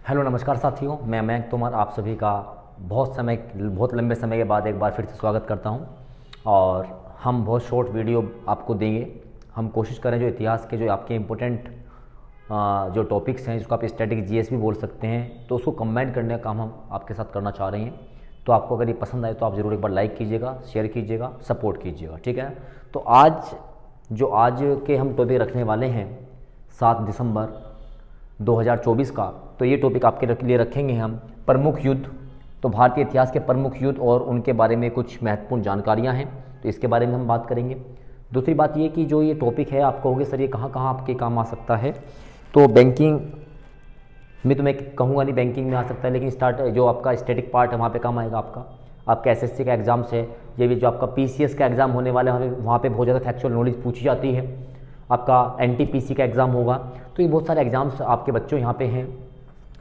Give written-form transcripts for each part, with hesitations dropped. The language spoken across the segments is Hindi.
हेलो नमस्कार साथियों, मैं मयंक तोमर आप सभी का बहुत लंबे समय के बाद एक बार फिर से स्वागत करता हूं। और हम बहुत शॉर्ट वीडियो आपको देंगे। हम कोशिश करें जो इतिहास के जो आपके इम्पोर्टेंट जो टॉपिक्स हैं, जिसको आप स्टैटिक जीएस भी बोल सकते हैं, तो उसको कंबाइन करने का काम हम आपके साथ करना चाह रहे हैं। तो आपको अगर ये पसंद आए तो आप ज़रूर एक बार लाइक कीजिएगा, शेयर कीजिएगा, सपोर्ट कीजिएगा, ठीक है। तो आज के हम टॉपिक रखने वाले हैं 7 दिसंबर 2024 का। तो ये टॉपिक आपके लिए रखेंगे हम प्रमुख युद्ध। तो भारतीय इतिहास के प्रमुख युद्ध और उनके बारे में कुछ महत्वपूर्ण जानकारियां हैं, तो इसके बारे में हम बात करेंगे। दूसरी बात ये कि जो ये टॉपिक है, आप कहोगे सर ये कहाँ कहाँ आपके काम आ सकता है। तो बैंकिंग में तो मैं कहूँगा नहीं बैंकिंग में आ सकता है, लेकिन जो आपका स्टैटिक पार्ट है वहाँ पे काम आएगा। आपका एसएससी का एग्ज़ाम्स है, ये भी जो आपका पीसीएस का एग्ज़ाम होने वाला है, वहाँ पे बहुत ज़्यादा फैक्चुअल नॉलेज पूछी जाती है। आपका एनटीपीसी का एग्ज़ाम होगा, तो ये बहुत सारे एग्ज़ाम्स आपके बच्चों यहाँ पे हैं,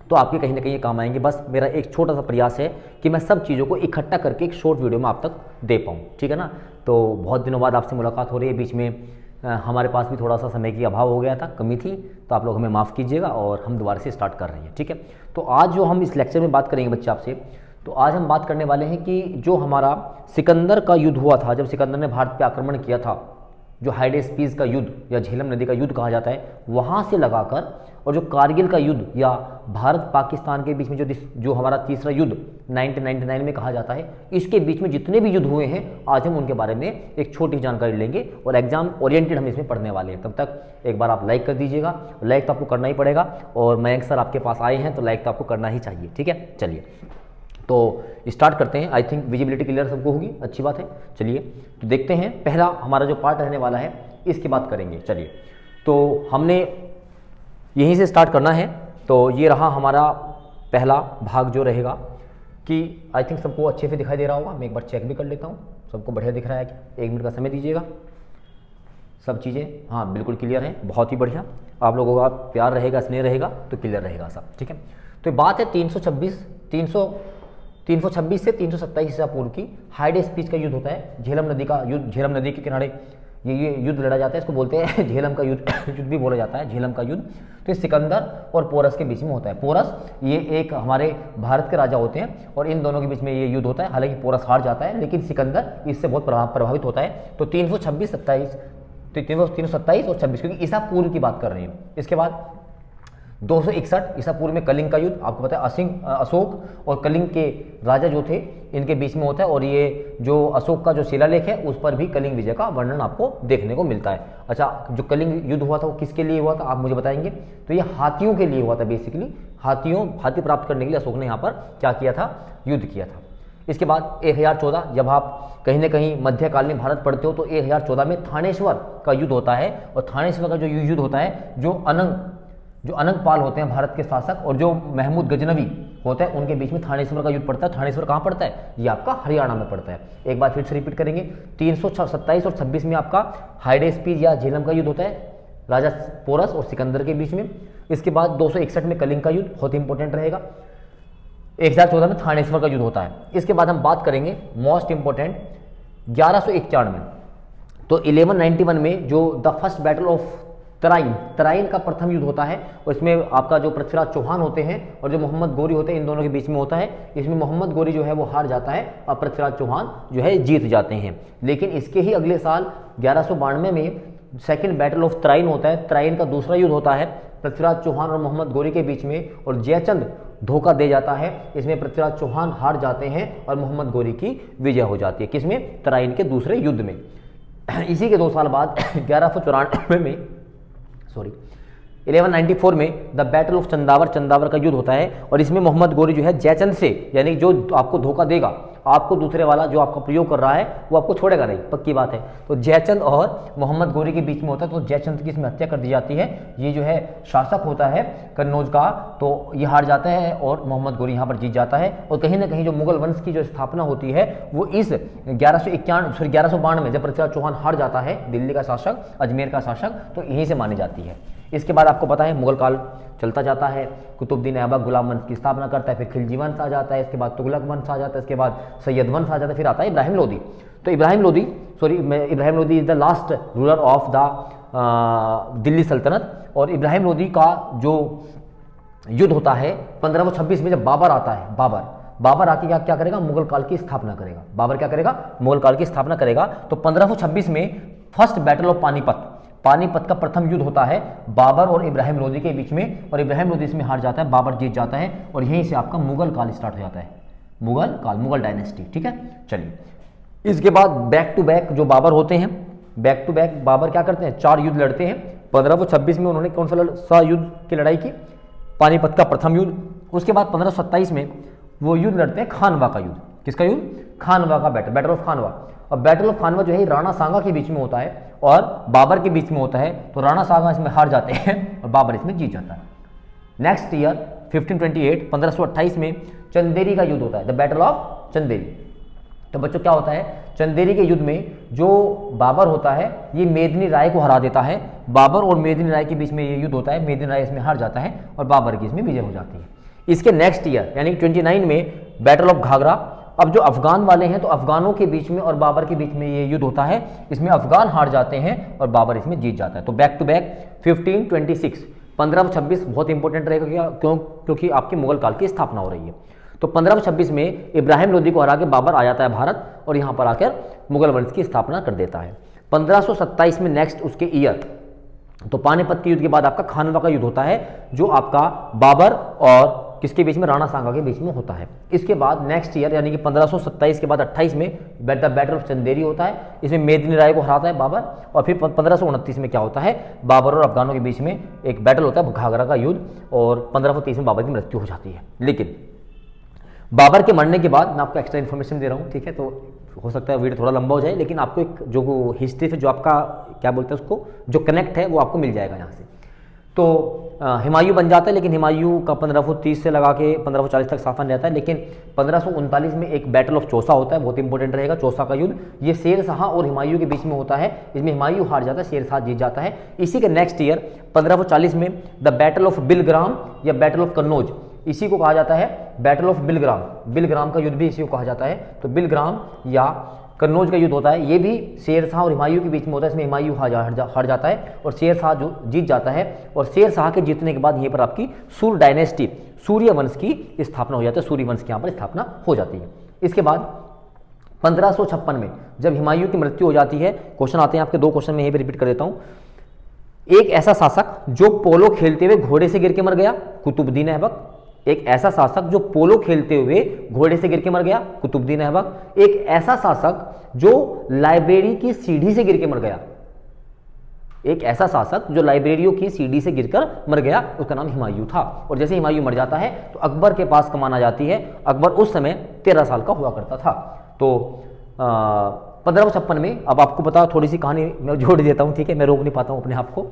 तो आपके कहीं ना कहीं ये काम आएंगे। बस मेरा एक छोटा सा प्रयास है कि मैं सब चीज़ों को इकट्ठा करके एक शॉर्ट वीडियो में आप तक दे पाऊँ, ठीक है ना। तो बहुत दिनों बाद आपसे मुलाकात हो रही है, बीच में हमारे पास भी थोड़ा सा समय की अभाव हो गया था, कमी थी, तो आप लोग हमें माफ़ कीजिएगा और हम दोबारा से स्टार्ट कर रहे हैं, ठीक है। तो आज जो हम इस लेक्चर में बात करेंगे बच्चे आपसे, तो आज हम बात करने वाले हैं कि जो हमारा सिकंदर का युद्ध हुआ था, जब सिकंदर ने भारत पे आक्रमण किया था, जो हाइडेस्पीस का युद्ध या झेलम नदी का युद्ध कहा जाता है, वहाँ से लगाकर और जो कारगिल का युद्ध या भारत पाकिस्तान के बीच में जो हमारा तीसरा युद्ध 1999 में कहा जाता है, इसके बीच में जितने भी युद्ध हुए हैं, आज हम उनके बारे में एक छोटी जानकारी लेंगे और एग्जाम ओरिएंटेड हम इसमें पढ़ने वाले हैं। तब तक एक बार आप लाइक कर दीजिएगा, लाइक तो आपको करना ही पड़ेगा, और मयंक सर आपके पास आए हैं तो लाइक तो आपको करना ही चाहिए, ठीक है। चलिए तो स्टार्ट करते हैं। आई थिंक विजिबिलिटी क्लियर सबको होगी, अच्छी बात है। चलिए तो देखते हैं, पहला हमारा जो पार्ट रहने वाला है इसकी बात करेंगे। चलिए तो हमने यहीं से स्टार्ट करना है। तो ये रहा हमारा पहला भाग जो रहेगा, कि आई थिंक सबको अच्छे से दिखाई दे रहा होगा। मैं एक बार चेक भी कर लेता हूँ सबको बढ़िया दिख रहा है क्या। 1 मिनट का समय दीजिएगा। सब चीज़ें हाँ बिल्कुल क्लियर है, बहुत ही बढ़िया। आप लोगों का प्यार रहेगा, स्नेह रहेगा तो क्लियर रहेगा सब, ठीक है। तो बात है 326 से 327 ईसा पूर्व की। हाइडेस्पीस का युद्ध होता है, झेलम नदी का युद्ध। झेलम नदी के किनारे ये युद्ध लड़ा जाता है, इसको बोलते हैं झेलम का युद्ध युद्ध भी बोला जाता है, झेलम का युद्ध। तो ये सिकंदर और पोरस के बीच में होता है। पोरस ये एक हमारे भारत के राजा होते हैं और इन दोनों के बीच में ये युद्ध होता है। हालांकि पोरस हार जाता है, लेकिन सिकंदर इससे बहुत प्रभावित होता है। तो 327 और 26, क्योंकि ईसा पूर्व की बात कर रहे हैं। इसके बाद 261 ईसा पूर्व में कलिंग का युद्ध, आपको पता है अशोक और कलिंग के राजा जो थे इनके बीच में होता है। और ये जो अशोक का जो शिलालेख है उस पर भी कलिंग विजय का वर्णन आपको देखने को मिलता है। अच्छा, जो कलिंग युद्ध हुआ था वो किसके लिए हुआ था आप मुझे बताएंगे। तो ये हाथियों के लिए हुआ था। बेसिकली हाथी प्राप्त करने के लिए अशोक ने यहाँ पर क्या किया था, युद्ध किया था। इसके बाद 1014, जब आप कहीं ना कहीं मध्यकालीन भारत पढ़ते हो तो 1014 में थानेश्वर का युद्ध होता है। और थानेश्वर का जो युद्ध होता है, जो अनंगपाल होते हैं भारत के शासक और जो महमूद गजनवी होते हैं, उनके बीच में थानेश्वर का युद्ध पड़ता है। थानेश्वर कहाँ पड़ता है, ये आपका हरियाणा में पड़ता है। एक बार फिर से रिपीट करेंगे, 327 और 26 में आपका हाइडेस्पीस या झेलम का युद्ध होता है, राजा पोरस और सिकंदर के बीच में। इसके बाद 261 में कलिंग का युद्ध, बहुत इंपॉर्टेंट रहेगा। 1014 में थानेश्वर का युद्ध होता है। इसके बाद हम बात करेंगे मोस्ट इंपॉर्टेंट 1191 में। तो 1191 में जो the first battle of Tarain का प्रथम युद्ध होता है, और इसमें आपका जो पृथ्वीराज चौहान होते हैं और जो मोहम्मद गोरी होते हैं, इन दोनों के बीच में होता है। इसमें मोहम्मद गोरी जो है वो हार जाता है और पृथ्वीराज चौहान जो है जीत जाते हैं। लेकिन इसके ही अगले साल 1192 में सेकंड बैटल ऑफ तराइन होता है। तराइन का दूसरा युद्ध होता है पृथ्वीराज चौहान और मोहम्मद गोरी के बीच में, और जयचंद धोखा दे जाता है। इसमें पृथ्वीराज चौहान हार जाते हैं और मोहम्मद गोरी की विजय हो जाती है। किसमें, तराइन के दूसरे युद्ध में। इसी के 2 साल बाद 1194 में 1194 में द बैटल ऑफ चंदावर का युद्ध होता है। और इसमें मोहम्मद गोरी जो है जयचंद से, यानी जो आपको धोखा देगा, आपको दूसरे वाला जो आपका प्रयोग कर रहा है वो आपको छोड़ेगा नहीं, पक्की बात है। तो जयचंद और मोहम्मद गोरी के बीच में होता है। तो जयचंद की इसमें हत्या कर दी जाती है। ये जो है शासक होता है कन्नौज का, तो ये हार जाता है और मोहम्मद गोरी यहाँ पर जीत जाता है। और कहीं ना कहीं जो मुगल वंश की जो स्थापना होती है वो इस 1192 में, जब पृथ्वीराज चौहान हार जाता है, दिल्ली का शासक, अजमेर का शासक, तो यहीं से मानी जाती है। इसके बाद आपको पता है मुगल काल चलता जाता है। कुतुबुद्दीन ऐबक गुलाम वंश की स्थापना करता है, फिर खिलजी वंश आ जाता है, इसके बाद तुगलक वंश आ जाता है, इसके बाद सैयद वंश आ जाता है, फिर आता है इब्राहिम लोदी। तो Ibrahim Lodi is the last ruler of the Delhi सल्तनत। और इब्राहिम लोदी का जो युद्ध होता है 1526 में, जब बाबर आता है। बाबर आके क्या क्या करेगा, मुगल काल की स्थापना करेगा। बाबर क्या करेगा, मुगल काल की स्थापना करेगा। तो 1526 में फर्स्ट बैटल ऑफ पानीपत का प्रथम युद्ध होता है बाबर और इब्राहिम लोदी के बीच में, और इब्राहिम लोदी इसमें हार जाता है, बाबर जीत जाता है, और यहीं से आपका मुगल काल स्टार्ट हो जाता है, मुगल काल, मुगल डायनेस्टी। ठीक है, चलिए इसके बाद बैक टू बैक जो बाबर होते हैं, बैक टू बैक बाबर क्या करते हैं, 4 युद्ध लड़ते हैं। 1526 में उन्होंने कौन सा युद्ध की लड़ाई की, पानीपत का प्रथम युद्ध। उसके बाद 1527 में वो युद्ध लड़ते हैं खानवा का युद्ध। किसका युद्ध, खानवा का बैटल ऑफ खानवा। और बैटल ऑफ खानवा जो है राणा सांगा के बीच में होता है और बाबर के बीच में होता है। तो राणा सांगा इसमें हार जाते हैं और बाबर इसमें जीत जाता है। नेक्स्ट ईयर 1528 में चंदेरी का युद्ध होता है, द बैटल ऑफ चंदेरी। तो बच्चों क्या होता है, चंदेरी के युद्ध में जो बाबर होता है ये मेदिनी राय को हरा देता है। बाबर और मेदिनी राय के बीच में ये युद्ध होता है, मेदिनी राय इसमें हार जाता है और बाबर की इसमें विजय हो जाती है। इसके नेक्स्ट ईयर यानी 29 में बैटल ऑफ घाघरा। अब जो अफगान वाले हैं तो अफगानों के बीच में और बाबर के बीच में ये युद्ध होता है, इसमें अफगान हार जाते हैं और बाबर इसमें जीत जाता है। तो बैक टू बैक 1526 1526 बहुत इंपॉर्टेंट रहेगा, क्योंकि आपकी मुगल काल की स्थापना हो रही है। तो 1526 में इब्राहिम लोदी को हरा के बाबर आ जाता है भारत और यहाँ पर आकर मुगल वंश की स्थापना कर देता है। 1527 में नेक्स्ट उसके ईयर तो पानीपत के युद्ध के बाद आपका खानवा का युद्ध होता है, जो आपका बाबर और किसके बीच में, राणा सांगा के बीच में होता है। इसके बाद नेक्स्ट ईयर यानी कि 1527 के बाद 28 में बैटल ऑफ चंदेरी होता है, इसमें मेदिनी राय को हराता है बाबर। और फिर 1529 में क्या होता है, बाबर और अफगानों के बीच में एक बैटल होता है घाघरा का युद्ध, और 1530 में बाबर की मृत्यु हो जाती है। लेकिन बाबर के मरने के बाद मैं आपको एक्स्ट्रा इन्फॉर्मेशन दे रहा हूँ, ठीक है, तो हो सकता है वीडियो थोड़ा लंबा हो जाए, लेकिन आपको एक जो हिस्ट्री से जो आपका क्या बोलते हैं उसको, जो कनेक्ट है वो आपको मिल जाएगा यहाँ से। तो हुमायूं बन जाता है, लेकिन हुमायूं का 1530 से लगा के 1540 तक शासन रहता है। लेकिन 1539 में एक बैटल ऑफ चौसा होता है, बहुत इंपॉर्टेंट रहेगा चौसा का युद्ध। ये शेर शाह और हुमायूं के बीच में होता है, इसमें हुमायूं हार जाता है, शेर शाह जीत जाता है। इसी के नेक्स्ट ईयर 1540 में द बैटल ऑफ बिलग्राम या बैटल ऑफ कन्नौज, इसी को कहा जाता है बैटल ऑफ बिलग्राम का युद्ध भी इसी को कहा जाता है। तो बिलग्राम या कन्नौज का युद्ध होता है, ये भी शेर शाह और हुमायूं के बीच में होता है, इसमें हुमायूं हार जाता है और शेर शाह जो जीत जाता है। और शेर शाह के जीतने के बाद यहीं पर आपकी सूर्य डायनेस्टी, सूर्य वंश की स्थापना हो जाती है, सूर्य वंश की यहाँ पर स्थापना हो जाती है। इसके बाद 1556 में जब हुमायूं की मृत्यु हो जाती है, क्वेश्चन आते हैं आपके 2 क्वेश्चन में यहीं पर रिपीट कर देता हूँ। एक ऐसा शासक जो पोलो खेलते हुए घोड़े से गिर के मर गया, कुतुबुद्दीन ऐबक। एक ऐसा शासक जो पोलो खेलते हुए घोड़े से गिर के मर गया, कुतुबुद्दीन ऐबक। एक ऐसा शासक जो लाइब्रेरी की सीढ़ी से गिर के मर गया, एक ऐसा शासक जो लाइब्रेरियों की सीढ़ी से गिरकर मर गया, उसका नाम हुमायूं था। और जैसे हुमायूं मर जाता है तो अकबर के पास कमान आ जाती है। अकबर उस समय 13 साल का हुआ करता था। तो 1556 में, अब आपको पता, थोड़ी सी कहानी मैं जोड़ देता हूँ, ठीक है, मैं रोक नहीं पाता हूँ अपने आप को।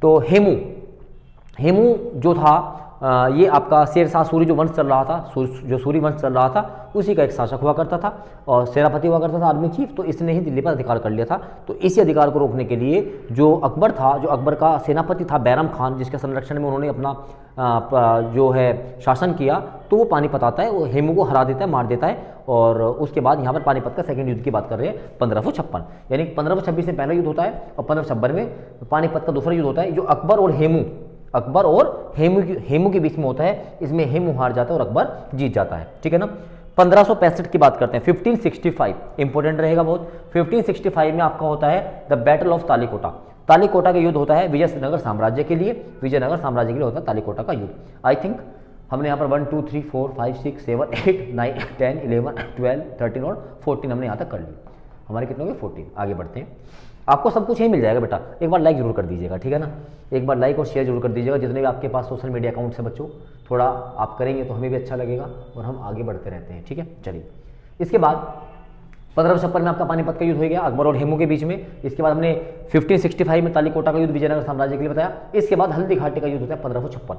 तो हेमू जो था, ये आपका शेर शाह सूरी जो वंश चल रहा था, जो सूरी वंश चल रहा था, उसी का एक शासक हुआ करता था और सेनापति हुआ करता था, आर्मी चीफ। तो इसने ही दिल्ली पर अधिकार कर लिया था। तो इसी अधिकार को रोकने के लिए जो अकबर था, जो अकबर का सेनापति था बैरम खान, जिसके संरक्षण में उन्होंने अपना जो है शासन किया, तो वो पानीपत आता है, वो हेमू को हरा देता है, मार देता है। और उसके बाद यहाँ पर पानीपत का सेकंड युद्ध की बात कर रहे हैं 1556, यानी 1526 में पहला युद्ध होता है और 1556 में पानीपत का दूसरा युद्ध होता है, जो अकबर और हेमू के बीच में होता है। इसमें हेमू हार जाता है और अकबर जीत जाता है, ठीक है ना। 1565 की बात करते हैं, 1565 इंपॉर्टेंट रहेगा बहुत। 1565 में आपका होता है the battle of Talikota. Talikota का युद्ध होता है विजयनगर साम्राज्य के लिए, होता है तालीकोटा का युद्ध। आई थिंक हमने यहाँ पर 1 2 3 4 5 6 7 8 9 10 11 12 13 और 14 हमने यहाँ तक कर ली। हमारे कितने हो गए 14। आगे बढ़ते हैं, आपको सब कुछ यही मिल जाएगा बेटा। एक बार लाइक जरूर कर दीजिएगा, ठीक है ना, एक बार लाइक और शेयर जरूर कर दीजिएगा। जितने भी आपके पास सोशल मीडिया अकाउंट्स है बच्चों, थोड़ा आप करेंगे तो हमें भी अच्छा लगेगा और हम आगे बढ़ते रहते हैं, ठीक है। चलिए, इसके बाद 1556 में आपका पानीपत का युद्ध हो गया अकबर और हेमू के बीच में। इसके बाद हमने 1565 में तालीकोटा का युद्ध विजयनगर साम्राज्य के लिए बताया। इसके बाद हल्दी घाटी का युद्ध होता है 1556।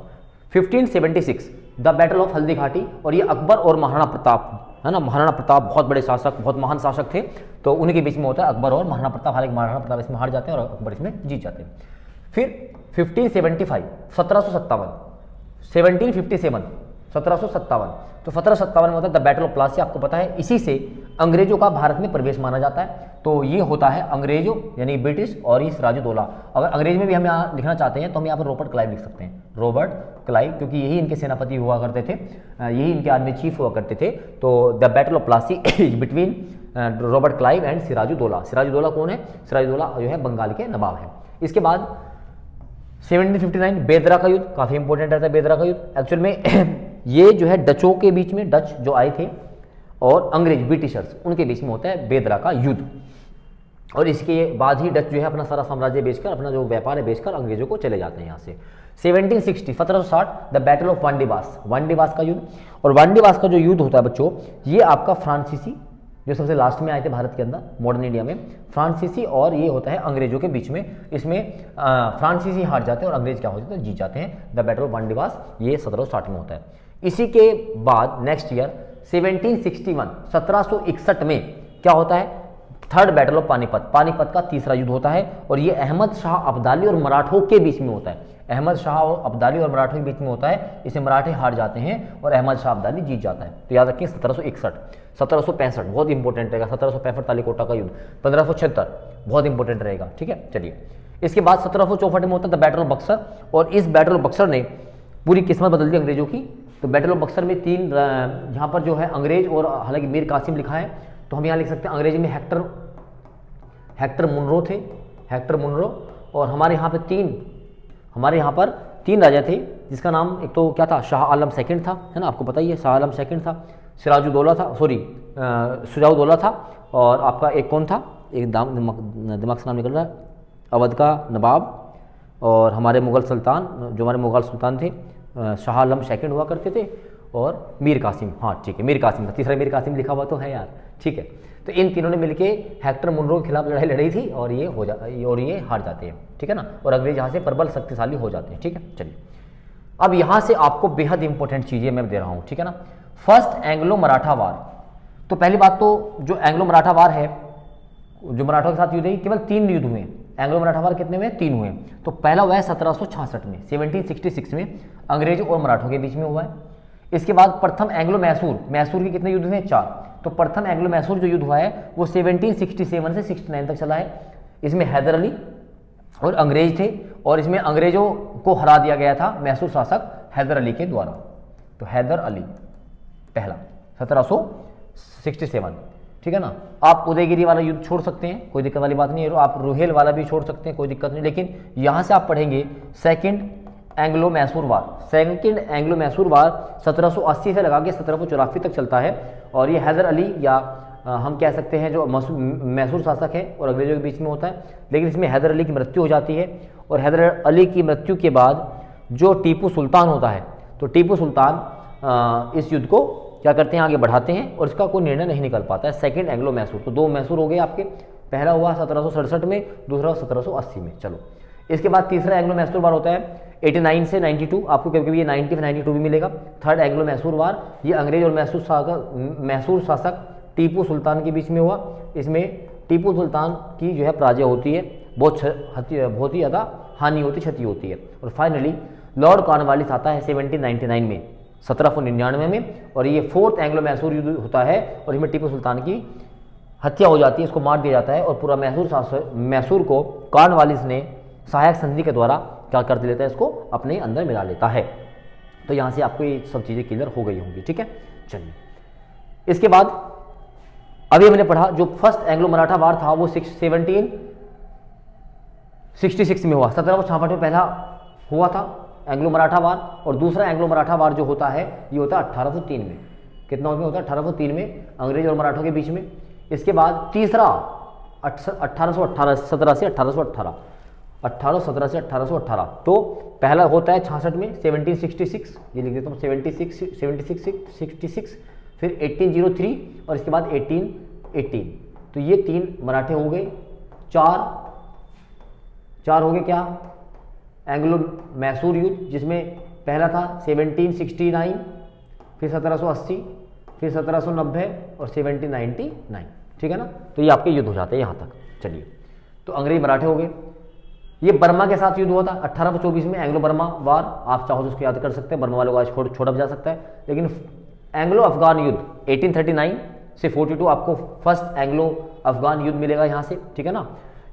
1576 the battle of Haldi Ghati, और ये अकबर और महाराणा प्रताप, है ना, महाराणा प्रताप बहुत बड़े शासक, बहुत महान शासक थे, तो उन्हीं के बीच में होता है अकबर और महाराणा प्रताप। हालांकि महाराणा प्रताप इसमें हार जाते हैं और अकबर इसमें जीत जाते हैं। फिर 1575 1757 1757। तो 1757 में होता है द बैटल ऑफ प्लासी, आपको पता है इसी से अंग्रेजों का भारत में प्रवेश माना जाता है। तो ये होता है अंग्रेजों यानी ब्रिटिश और ये सिराजुद्दौला। अगर अंग्रेज में भी हम यहाँ लिखना चाहते हैं तो हम यहाँ पर रॉबर्ट क्लाइव लिख सकते हैं, रॉबर्ट क्लाइव, क्योंकि यही इनके सेनापति हुआ करते थे, यही इनके आर्मी चीफ हुआ करते थे। तो the battle of Plassey between Robert Clive and Sirajuddaulah. Sirajuddaulah कौन है? सिराजुद्दौला जो है बंगाल के नवाब है। इसके बाद 1759 बेदरा का युद्ध, काफ़ी इंपॉर्टेंट रहता है बेदरा का युद्ध। एक्चुअल में ये जो है डचों के बीच में, डच जो आए थे और अंग्रेज ब्रिटिशर्स, उनके बीच में होता है बेदरा का युद्ध। और इसके बाद ही डच जो है अपना सारा साम्राज्य बेचकर, अपना जो व्यापार है बेचकर अंग्रेजों को चले जाते हैं यहाँ से। 1760 the battle of Wandiwash, Wandiwash का युद्ध। और वांडीवास का जो युद्ध होता है बच्चों, ये आपका फ्रांसीसी जो सबसे लास्ट में आए थे भारत के अंदर मॉडर्न इंडिया में, फ्रांसीसी और ये होता है अंग्रेजों के बीच में। इसमें फ्रांसीसी हार जाते हैं और अंग्रेज क्या हो जाते हैं? जीत जाते हैं। द बैटल ऑफ वांडीवास ये 1760 में होता है। इसी के बाद नेक्स्ट ईयर 1761 में क्या होता है? Third battle of Panipat, Panipat का तीसरा युद्ध होता है। और ये अहमद शाह अब्दाली और मराठों के बीच में होता है। अहमद शाह और अब्दाली और मराठों के बीच में होता है। इसे मराठे हार जाते हैं और अहमद शाह अब्दाली जीत जाता है। तो याद रखिए 1761, 1765 बहुत इंपॉर्टेंट रहेगा, 1765 तालीकोटा का युद्ध, 1576 बहुत इंपॉर्टेंट रहेगा। ठीक है, चलिए। इसके बाद 1764 में होता है द बैटल ऑफ बक्सर। और इस बैटल ऑफ बक्सर ने पूरी किस्मत बदल दी अंग्रेजों की। तो बैटल ऑफ बक्सर में तीन, यहाँ पर जो है अंग्रेज और हालांकि मीर कासिम लिखा है तो हम यहाँ लिख सकते हैं अंग्रेजी में हेक्टर मुनरो थे, हेक्टर मुनरो। और हमारे यहाँ पर तीन राजा थे जिसका नाम एक तो क्या था? शाह आलम सेकंड था, है ना, आपको पता ही है, शाह आलम सेकंड था। सिराजुद्दौला था, सुजाउद्दौला था। और आपका एक कौन था? एक दिमाग से नाम निकल रहा है, अवध का नवाब। और हमारे मुग़ल सुल्तान, जो हमारे मुग़ल सुल्तान थे, शाह आलम सेकंड हुआ करते थे। और मीर कासिम, हाँ ठीक है, मीर कासिम था, तीसरा मीर कासिम लिखा हुआ तो है यार, ठीक है। तो इन तीनों ने मिलके हेक्टर मुनरो के खिलाफ लड़ाई लड़ी थी और ये हार जाते हैं, ठीक है ना। और अंग्रेज यहाँ से प्रबल शक्तिशाली हो जाते हैं, ठीक है। चलिए, अब यहाँ से आपको बेहद इंपॉर्टेंट चीज़ें मैं दे रहा हूँ, ठीक है ना। फर्स्ट एंग्लो मराठा वार। तो पहली बात तो जो एंग्लो मराठा वार है, जो मराठों के साथ युद्ध है, केवल 3 युद्ध हुए। एंग्लो मराठा वार कितने हुए? 3 हुए। तो पहला हुआ है 1766 में, 1766 में अंग्रेजों और मराठों के बीच में हुआ है। इसके बाद प्रथम एंग्लो मैसूर के कितने युद्ध हुए? 4। तो प्रथम एंग्लो मैसूर जो युद्ध हुआ है वो 1767 से 69 तक चला है। इसमें हैदर अली और अंग्रेज थे और इसमें अंग्रेजों को हरा दिया गया था मैसूर शासक हैदर अली के द्वारा। तो हैदर अली पहला 1767, ठीक है ना। आप उदयगिरी वाला युद्ध छोड़ सकते हैं, कोई दिक्कत वाली बात नहीं है। आप रुहेल वाला भी छोड़ सकते हैं, कोई दिक्कत नहीं। लेकिन यहाँ से आप पढ़ेंगे सेकंड एंग्लो मैसूर वार। सेकंड एंग्लो मैसूर वार 1780 से लगा के 1784 तक चलता है। और ये हैदर अली या हम कह सकते हैं जो मैसूर शासक है और अंग्रेजों के बीच में होता है। लेकिन इसमें हैदर अली की मृत्यु हो जाती है। और हैदर अली की मृत्यु के बाद जो टीपू सुल्तान होता है, तो टीपू सुल्तान इस युद्ध को क्या करते हैं? आगे बढ़ाते हैं और इसका कोई निर्णय नहीं निकल पाता है। सेकंड एंग्लो मैसूर, तो 2 मैसूर हो गए आपके। पहला हुआ 1767 में, दूसरा 1780 में। चलो, इसके बाद तीसरा एंग्लो मैसूर वार होता है 89 से 92। आपको कभी कभी ये 90 से 92 भी मिलेगा। थर्ड एंग्लो मैसूर वार, ये अंग्रेज और मैसूर शासक टीपू सुल्तान के बीच में हुआ। इसमें टीपू सुल्तान की जो है पराजय होती है, बहुत ही ज़्यादा हानि होती, क्षति होती है। और फाइनली लॉर्ड कॉर्नवालिस आता है 1799 में, 1799 में। और ये फोर्थ एंग्लो मैसूर युद्ध होता है और इसमें टीपू सुल्तान की हत्या हो जाती है, इसको मार दिया जाता है। और पूरा मैसूर को कॉर्नवालिस ने सहायक संधि के द्वारा क्या कर लेता है? इसको अपने अंदर मिला लेता है। तो यहाँ से आपको ये सब चीज़ें क्लियर हो गई होंगी, ठीक है। चलिए, इसके बाद अभी हमने पढ़ा जो फर्स्ट एंग्लो मराठा वार था वो 1766 में हुआ। 1766 में पहला हुआ था एंग्लो मराठा वार। और दूसरा एंग्लो मराठा वार जो होता है ये होता है 1803 में। कितना में होता है? 1803 में, अंग्रेज और मराठों के बीच में। इसके बाद तीसरा 1818 से 1818। तो पहला होता है 66 में 1766, ये लिख देता हूँ 66, फिर 1803 और इसके बाद 1818। तो ये 3 मराठे हो गए। 4 हो गए क्या? एंग्लो मैसूर युद्ध, जिसमें पहला था 1769, फिर 1780, फिर 1790 और 1799, ठीक है ना। तो ये आपके युद्ध हो जाते हैं यहाँ तक। चलिए, तो अंग्रेज मराठे हो गए। ये बर्मा के साथ युद्ध हुआ था 1824 में, एंग्लो बर्मा वार। आप चाहो तो उसको याद कर सकते हैं, बर्मा वालों को आज छोटा भी जा सकता है। लेकिन एंग्लो अफगान युद्ध 1839 से 42 आपको फर्स्ट एंग्लो अफगान युद्ध मिलेगा यहाँ से, ठीक है ना।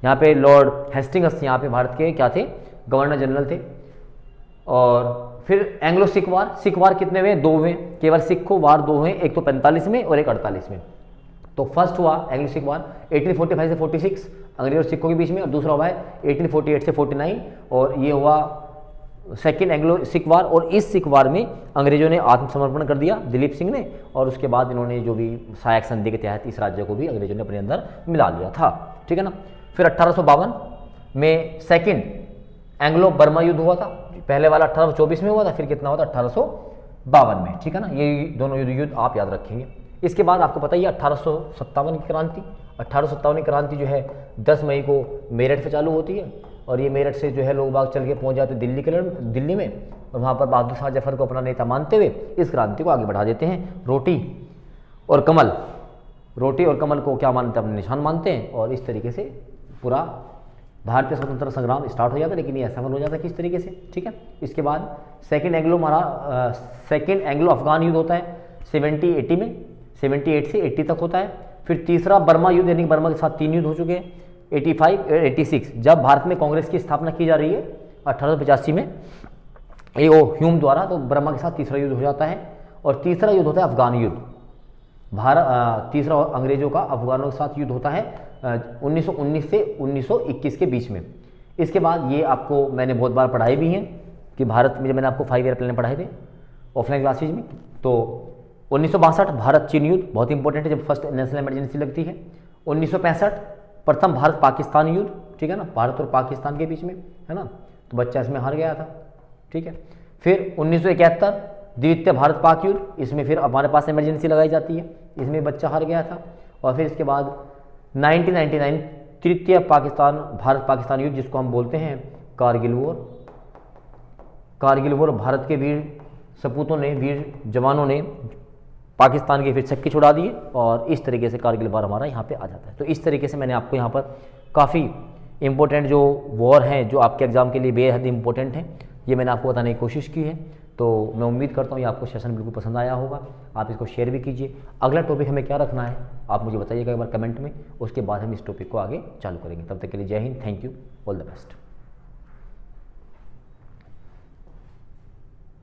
यहाँ पे लॉर्ड हेस्टिंग्स यहाँ पे भारत के क्या थे, गवर्नर जनरल थे। और फिर एंग्लो सिख वार, सिख वार कितने हुए, 2 हुए, केवल सिखों वार 2 हुए, एक तो 45 में और एक 48 में। तो फर्स्ट हुआ एंग्लो सिख वार 1845 से 46 अंग्रेज और सिखों के बीच में, और दूसरा हुआ है 1848 से 49, और ये हुआ सेकेंड एंग्लो सिख वार। और इस सिख वार में अंग्रेजों ने आत्मसमर्पण कर दिया दिलीप सिंह ने, और उसके बाद इन्होंने जो भी सहायक संधि के तहत इस राज्य को भी अंग्रेजों ने अपने अंदर मिला लिया था, ठीक है ना। फिर 1852 में सेकेंड एंग्लो बर्मा युद्ध हुआ था। पहले वाला 1824 में हुआ था, फिर कितना हुआ था 1852 में, ठीक है ना। ये दोनों युद्ध आप याद रखेंगे। इसके बाद आपको पता ही 1857 की क्रांति, 1857 की क्रांति जो है 10 मई को मेरठ से चालू होती है, और ये मेरठ से जो है लोग बाग चल के पहुंच जाते दिल्ली में, और वहाँ पर बहादुर शाह जफर को अपना नेता मानते हुए इस क्रांति को आगे बढ़ा देते हैं। रोटी और कमल को क्या मानते हैं, अपने निशान मानते हैं, और इस तरीके से पूरा भारतीय स्वतंत्रता संग्राम स्टार्ट हो जाता है। लेकिन ये असफल हो जाता है किस तरीके से, ठीक है। इसके बाद सेकेंड एंग्लो अफगान युद्ध होता है 70-80 में, 78 से 80 तक होता है। फिर तीसरा बर्मा युद्ध, यानी बर्मा के साथ 3 युद्ध हो चुके हैं 85 और 86। जब भारत में कांग्रेस की स्थापना की जा रही है 1885 में ह्यूम द्वारा, तो बर्मा के साथ तीसरा युद्ध हो जाता है। और तीसरा युद्ध होता है अफगान युद्ध। तीसरा अंग्रेजों का अफगानों के साथ युद्ध होता है 1919 से 1921 के बीच में। इसके बाद ये आपको मैंने बहुत बार पढ़ाए भी हैं कि भारत में, जब मैंने आपको 5 ईयर प्लान पढ़ाए थे ऑफलाइन क्लासेज में, तो 1962 भारत चीन युद्ध बहुत इंपॉर्टेंट है, जब फर्स्ट नेशनल इमरजेंसी लगती है। 1965 प्रथम भारत पाकिस्तान युद्ध, ठीक है ना, भारत और पाकिस्तान के बीच में, है ना, तो बच्चा इसमें हार गया था, ठीक है। फिर 1971 द्वितीय भारत पाक युद्ध, इसमें फिर हमारे पास इमरजेंसी लगाई जाती है, इसमें बच्चा हार गया था। और फिर इसके बाद 1999 तृतीय भारत पाकिस्तान युद्ध, जिसको हम बोलते हैं कारगिल वॉर। भारत के वीर सपूतों ने, वीर जवानों ने पाकिस्तान के फिर चक्के छुड़ा दिए, और इस तरीके से कारगिल वॉर हमारा यहाँ पे आ जाता है। तो इस तरीके से मैंने आपको यहाँ पर काफ़ी इंपॉर्टेंट जो वॉर हैं, जो आपके एग्जाम के लिए बेहद इंपॉर्टेंट हैं, ये मैंने आपको बताने की कोशिश की है। तो मैं उम्मीद करता हूँ ये आपको सेशन बिल्कुल पसंद आया होगा। आप इसको शेयर भी कीजिए। अगला टॉपिक हमें क्या रखना है आप मुझे बताइएगा एक बार कमेंट में, उसके बाद हम इस टॉपिक को आगे चालू करेंगे। तब तक के लिए जय Hind, thank you, all the best.